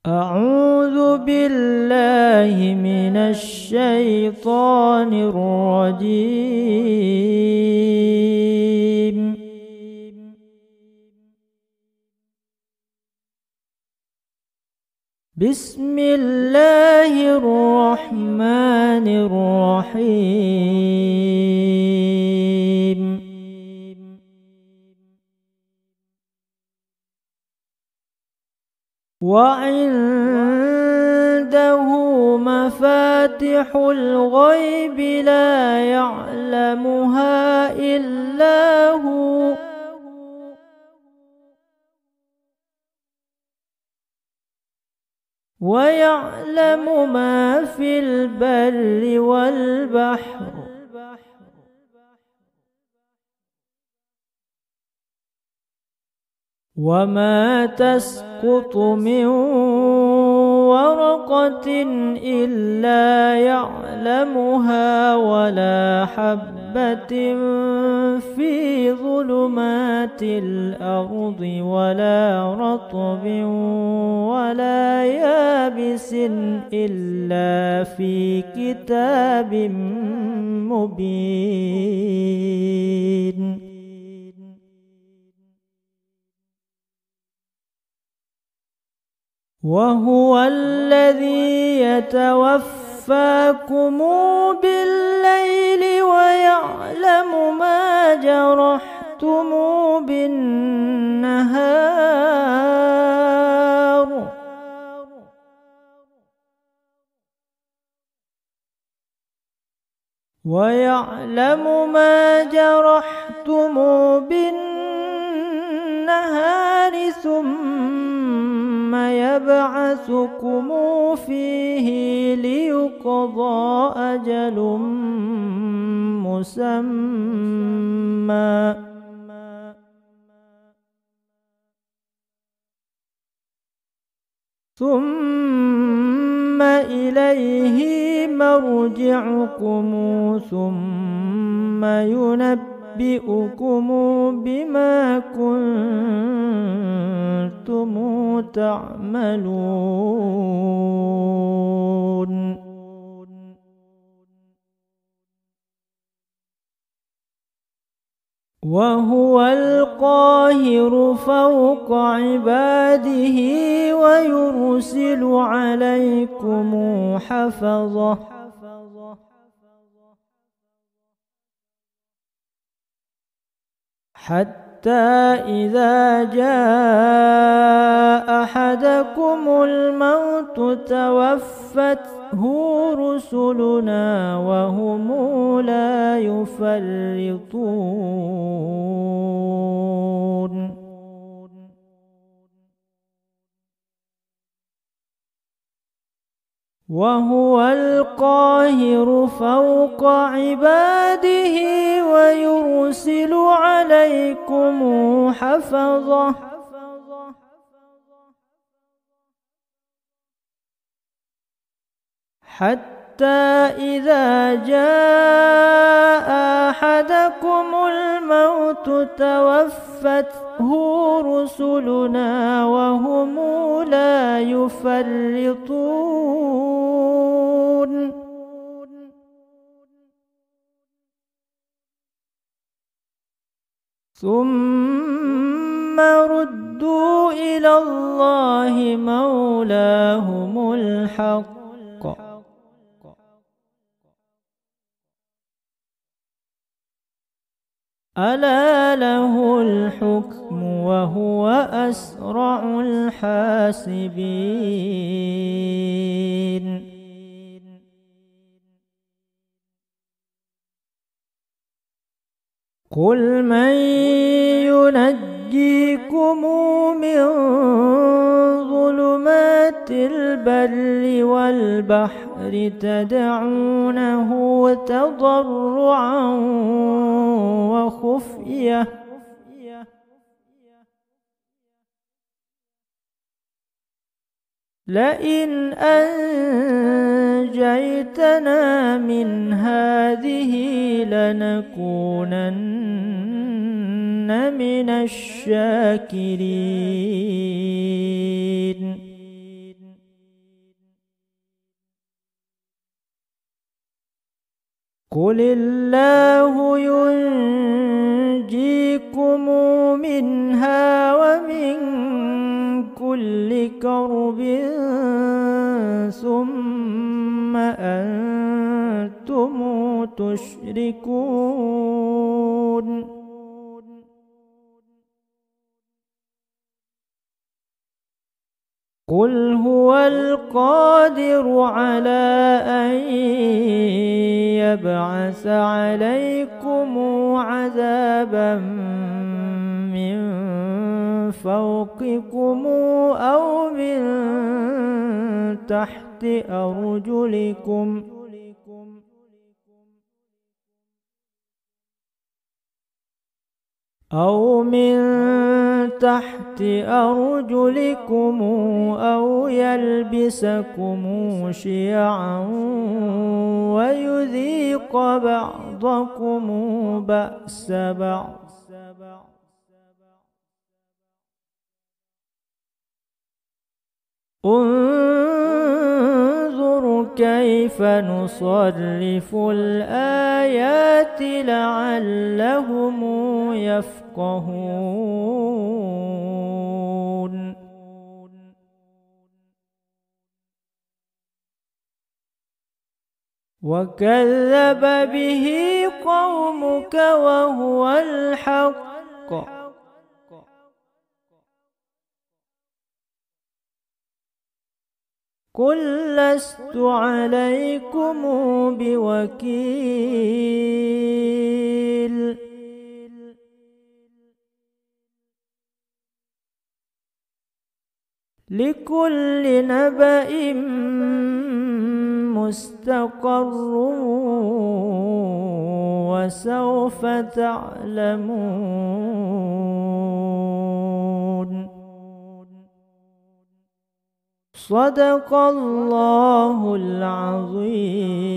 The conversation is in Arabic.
أعوذ بالله من الشيطان الرجيم. بسم الله الرحمن الرحيم. وعنده مفاتح الغيب لا يعلمها إلا هو ويعلم ما في البر والبحر وما تسقط من ورقة إلا يعلمها ولا حبة في ظلمات الأرض ولا رطب ولا يابس إلا في كتاب مبين. وهو الذي يتوفاكم بالليل ويعلم ما جرحتم بالنهار ثم يبعثكم فيه ليقضى أجل مسمى ثم إليه مرجعكم ثم ينبئكم بما كنتم تعملون. وهو القاهر فوق عباده ويرسل عليكم حفظة حتى إذا جاء أحدكم الموت توفته رسلنا وهم لا يفرطون. وهو القاهر فوق عباده ويرسل عليكم حفظة حتى إذا جاء أحدكم الموت توفته رسلنا وهم لا يفرطون. ثم ردوا إلى الله مولاهم الحق ألا له الحكم وهو أسرع الحاسبين. قل من ينجيكم من ظلمات البر والبحر تدعونه تضرعا وخفية لئن أنجيتنا من هذه لنكونن من الشاكرين. قل الله ينجيكم منها ومن كل كرب ثم أنتم تشركون قل هو القادر على أن يبعث عليكم عذابا من فوقكم أو من تحت أرجلكم أو يلبسكم شيعا ويذيق بعضكم بأس بعض انظر كيف نصرف الآيات لعلهم يفقهون وكذب به قومك وهو الحق قل لست عليكم بوكيل لكل نبأ مستقر وسوف تعلمون صدق الله العظيم.